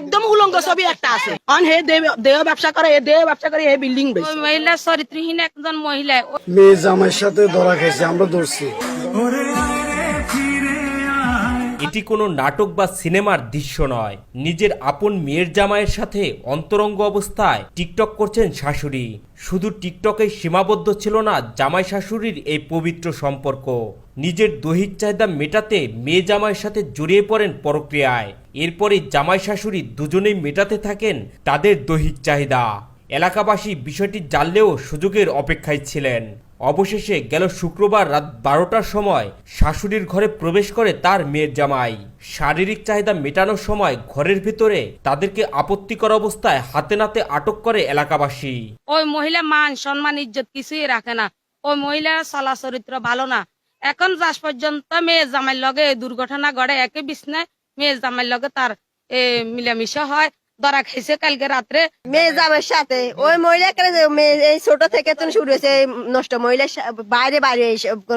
একদম উলঙ্গ ছবি একটা আছে অন হে দেহ ব্যবসা করে হে বিল্ডিং ওই মহিলা চরিত্রহীন একজন মহিলা। মেয়ে জামাইয়ের সাথে ধরা খাইছে, আমরা ধরছি। এটি কোনো নাটক বা সিনেমার দৃশ্য নয়। নিজের আপন মেয়ের জামাইয়ের সাথে অন্তরঙ্গ অবস্থায় টিকটক করছেন শাশুড়ি। শুধু টিকটকে সীমাবদ্ধ ছিল না জামাই শাশুড়ির এই পবিত্র সম্পর্ক। নিজের দৈহিক চাহিদা মেটাতে মেয়ে জামাইয়ের সাথে জড়িয়ে পড়েন পরক্রিয়ায়। এরপরে জামাই শাশুড়ি দুজনেই মেটাতে থাকেন তাদের দৈহিক চাহিদা। এলাকাবাসী বিষয়টি জানলেও সুযোগের অপেক্ষায় ছিলেন। অবশেষে গেল শুক্রবার রাত 12টার সময় শাশুড়ির ঘরে প্রবেশ করে তার মেয়ের জামাই। শারীরিক চাহিদা মেটানোর সময় ঘরের ভিতরে তাদেরকে আপত্তিকর অবস্থায় হাতে নাতে আটক করে এলাকাবাসী। ওই মহিলা মান সম্মান ইজ্জত কিছুই রাখে না। ওই মহিলার চলা চরিত্র ভালো না। এখন আজ পর্যন্ত মেয়ে জামাইয়ের লগে দুর্ঘটনা ঘটে, একই বিছনায় মেয়ে জামাইয়ের লগে তার মিলামিশা হয়। ধরা খাইছে কালকে রাত্রে মেয়ে জামাইয়ের সাথে। ওই মহিলা এই ছোট থেকে তো শুরু হয়েছে নষ্ট মহিলা বাইরে বাইরে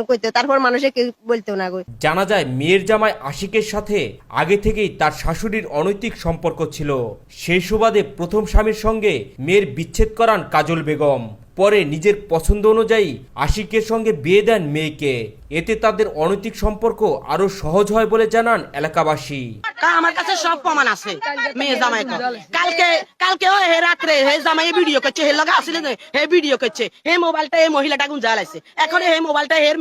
করতে, তারপর মানুষে কেউ বলতো না। জানা যায় মেয়ের জামাই আশিকের সাথে আগে থেকেই তার শাশুড়ির অনৈতিক সম্পর্ক ছিল। সেই সুবাদে প্রথম স্বামীর সঙ্গে মেয়ের বিচ্ছেদ করান কাজল বেগম। পরে নিজের পছন্দ অনুযায়ী আশিকের সঙ্গে বিয়ে দেন মেয়েকে। এতে তাদের অনৈতিক সম্পর্ক আরো সহজ হয় বলে জানান এলাকাবাসী। আমার কাছে সব প্রমাণ আছে মেয়ে জামাই কালকে হে রাত্রে হে জামাই ভিডিও করছে, হে লগা আসলে হে ভিডিও করছে, হে মোবাইলটা এই মহিলাটা গুঞ্জা লাইছে। এখন হে মোবাইলটা এর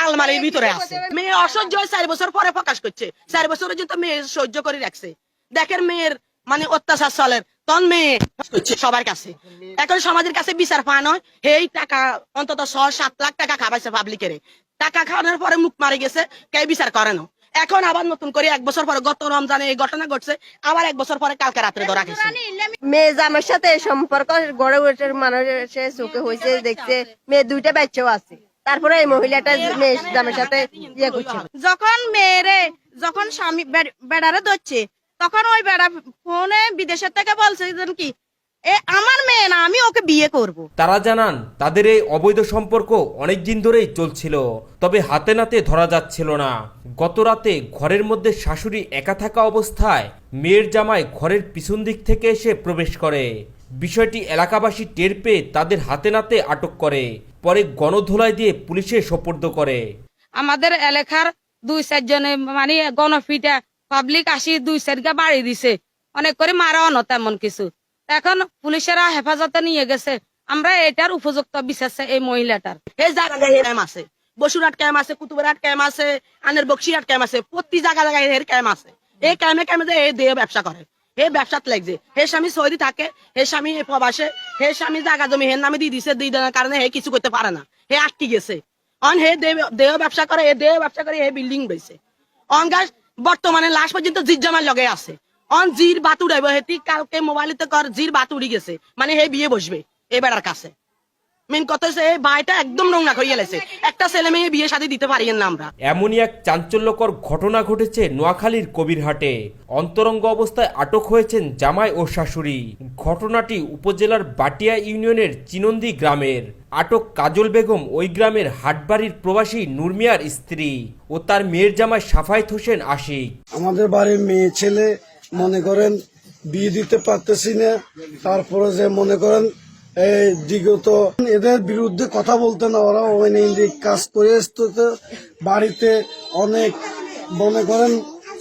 আলমারির ভিতরে আছে। মেয়ে অসহ্য 4 বছর পরে প্রকাশ করছে। 4 বছর পর্যন্ত মেয়ে সহ্য করে রাখছে। দেখেন মেয়ের মানে অত্যাচার চলের তখন মেয়ে করছে সবার কাছে। এখন সমাজের কাছে বিচার পায় নয়। এই টাকা অন্তত 6-7 লাখ টাকা খাবাইছে পাবলিকের। টাকা খাওয়ানোর পরে মুখ মারি গেছে, কে বিচার করে না। এখন আবার নতুন করে 1 বছর পরে গত রমজানে এই ঘটনা ঘটছে, আবার 1 বছর পরে কালকে রাত্রে ধরা গেছে। মেয়ে জামাইয়ের সাথে সম্পর্ক গড়ে উঠে মানুষের চোখে হয়েছে, দেখছে মেয়ে 2টা বাচ্চাও আছে। তারপরে এই মহিলাটা মেয়ে জামাইয়ের সাথে ইয়ে করছে। যখন মেয়েরে যখন স্বামী বেড়ারে ধরছে, তখন ওই বেড়া ফোনে বিদেশের থেকে বলছে কি আমার মেয়ে না, আমি ওকে বিয়ে করব। তারা জানান তাদের এই অবৈধ সম্পর্ক অনেক দিন ধরেই চলছিল, তবে হাতে নাতে ধরা যাচ্ছিল না। গত রাতে ঘরের মধ্যে শাশুড়ি একা থাকা অবস্থায় মেয়ের জামাই ঘরের পিছন দিক থেকে এসে প্রবেশ করে। বিষয়টি এলাকাবাসী টের পেয়ে তাদের হাতে নাতে আটক করে। পরে গণধোলাই দিয়ে পুলিশে সোপর্দ করে। আমাদের এলাকার 2-4 জনে মানে গণফিটা পাবলিক আসি 2-4 বাড়ি দিছে, অনেক করে মারাও না তেমন কিছু। এখন পুলিশেরা হেফাজতে নিয়ে গেছে। আমরা এটার উপযুক্ত বিচার চাই এই মহিলাটার। এই জায়গায় ক্যাম্প আছে, বসুরহাট ক্যাম্প আছে, কুতুবহাট ক্যাম্প আছে, আনের বক্সিরহাট ক্যাম্প আছে। প্রতি জায়গায় এর ক্যাম্প আছে। এই ক্যাম্পে এই দেহ ব্যবসা করে, হে ব্যবসাত লাগছে। হে স্বামী সৌদি থাকে, হে স্বামী প্রবাসে, হে স্বামী জায়গা জমি হের নামে দিয়ে দিছে, দিয়ে দেওয়ার কারণে হে কিছু করতে পারে না, হে আটকে গেছে। অন হে দেহ ব্যবসা করে, হে বিল্ডিং বেছে। অন গাছ বর্তমানে লাশ পর্যন্ত জিজ্জামার লগে আছে। অন জির বাত উড়াইব, হেতি কালকে মোবাইলতে কর জির বাত উড়ি গেছে, মানে হে বিয়ে বসবে এই বেড়ার কাছে। মেন কথা হচ্ছে এই বাড়িটা একদম নোংরা করিয়ে গেছে। একটা ছেলে মেয়ে বিয়ে শাদী দিতে পারি না আমরা। এমনই এক চাঞ্চল্যকর ঘটনা ঘটেছে নোয়াখালীর কবিরহাটে। অন্তরঙ্গ অবস্থায় আটক হয়েছেন জামাই ও শাশুড়ি। ঘটনাটি উপজেলার বাটিয়া ইউনিয়নের চিনন্দি গ্রামের। আটক কাজল বেগম ওই গ্রামের হাটবাড়ির প্রবাসী নুরমিয়ার স্ত্রী ও তার মেয়ের জামাই সাফায়েত হোসেন আশিক। আমাদের বাড়ির মেয়ে ছেলে মনে করেন বিয়ে দিতে পারতেছি না। তারপরে যে মনে করেন এই দিগত এদের বিরুদ্ধে কথা বলতে না, ওরা অনৈতিক কাজ করে আসতে বাড়িতে অনেক মনে করেন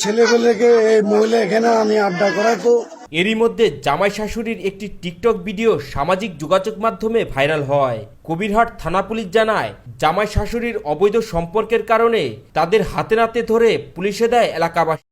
ছেলেপেলেকে এই মহিলা এখানে আমি আড্ডা করাই। তো এরই মধ্যে জামাই শাশুড়ির একটি টিকটক ভিডিও সামাজিক যোগাযোগ মাধ্যমে ভাইরাল হয়। কবিরহাট থানা পুলিশ জানায় জামাই শাশুড়ির অবৈধ সম্পর্কের কারণে তাদের হাতে নাতে ধরে পুলিশে দেয় এলাকাবাসী।